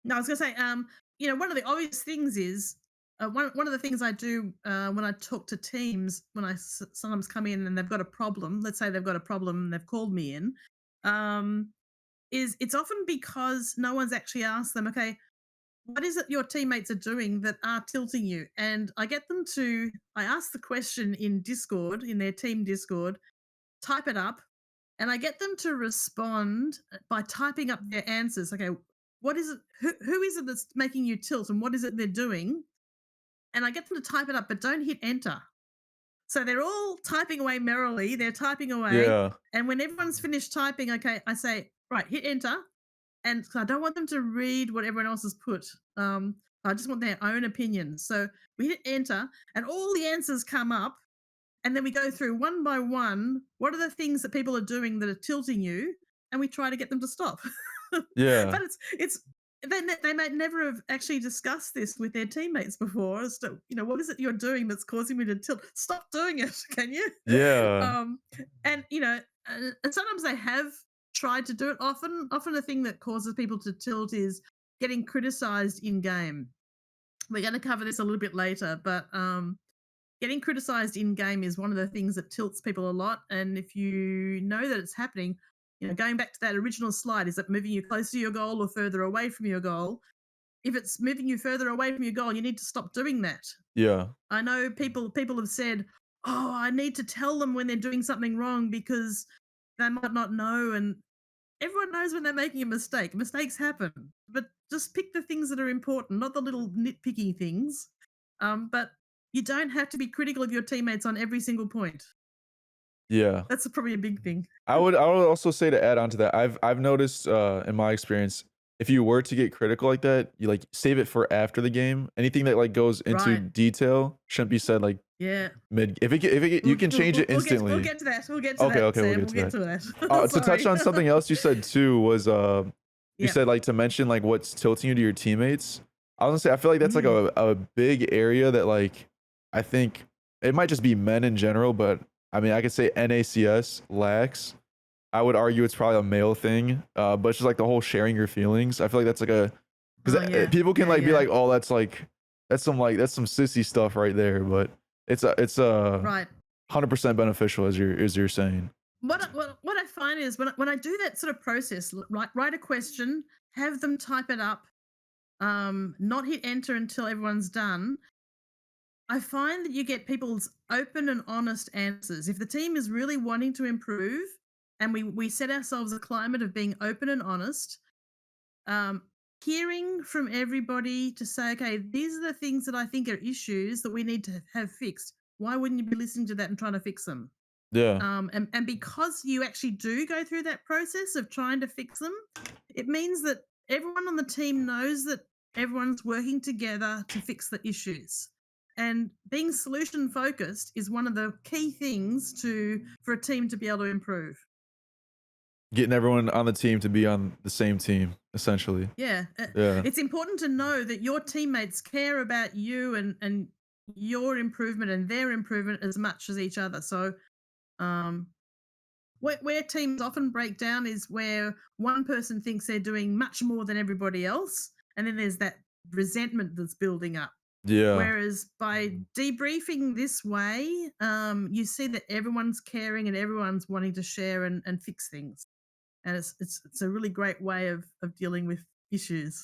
No, I was gonna say, one of the obvious things is one of the things I do when I talk to teams when sometimes come in and they've got a problem. Let's say they've got a problem and they've called me in. Um, is it's often because no one's actually asked them, okay, what is it your teammates are doing that are tilting you? And I ask the question in Discord, in their team Discord, type it up, and I get them to respond by typing up their answers. Okay, what is it? Who is it that's making you tilt, and what is it they're doing? And I get them to type it up, but don't hit enter. So they're all typing away merrily. They're typing away, Yeah. and when everyone's finished typing, okay, I say, right, hit enter, and so I don't want them to read what everyone else has put. I just want their own opinions. So we hit enter, and all the answers come up, and then we go through one by one. What are the things that people are doing that are tilting you? And we try to get them to stop. But Yeah. it's they might never have actually discussed this with their teammates before. As to what is it you're doing that's causing me to tilt? Stop doing it, can you? Yeah. um, and and sometimes they have tried to do it. Often the thing that causes people to tilt is getting criticized in game. We're going to cover this a little bit later, but getting criticized in game is one of the things that tilts people a lot. And if you know that it's happening, going back to that original slide, is it moving you closer to your goal or further away from your goal? If it's moving you further away from your goal, you need to stop doing that. Yeah. I know people have said, "Oh, I need to tell them when they're doing something wrong because they might not know." And everyone knows when they're making a mistake. Mistakes happen, but just pick the things that are important, not the little nitpicky things. But you don't have to be critical of your teammates on every single point. Yeah. That's probably a big thing. I would also say to add on to that, I've noticed, in my experience, if you were to get critical like that, you, like, save it for after the game. Anything that, like, goes into Right. detail shouldn't be said, like, Yeah. mid if it get you can change it We'll instantly. get to that. We'll get to Okay, that, okay, we'll Sam. get We'll to get that. to that. To touch Sorry. on something else you said too was, you Yeah. said, like, to mention, like, what's tilting you to your teammates. I was gonna say, I feel like that's, like, Mm. a big area that, like, I think it might just be men in general, but, I mean, I could say NACS lacks. I would argue it's probably a male thing, but it's just, like, the whole sharing your feelings. I feel like that's, like, a 'cause, Oh yeah. people can, Yeah. like, be Yeah. like, "Oh, that's some sissy stuff right there," but it's, Right. 100% beneficial as you're saying. What I find is when I do that sort of process, write a question, have them type it up, not hit enter until everyone's done. I find that you get people's open and honest answers. If the team is really wanting to improve, and we set ourselves a climate of being open and honest, um, hearing from everybody to say, okay, these are the things that I think are issues that we need to have fixed. Why wouldn't you be listening to that and trying to fix them? Yeah. And because you actually do go through that process of trying to fix them, it means that everyone on the team knows that everyone's working together to fix the issues. And being solution focused is one of the key things to for a team to be able to improve. Getting everyone on the team to be on the same team, essentially. Yeah, Yeah. it's important to know that your teammates care about you and your improvement and their improvement as much as each other. So, um, where teams often break down is where one person thinks they're doing much more than everybody else, and then there's that resentment that's building up. Yeah. Whereas by debriefing this way, you see that everyone's caring and everyone's wanting to share and fix things, and it's a really great way of dealing with issues.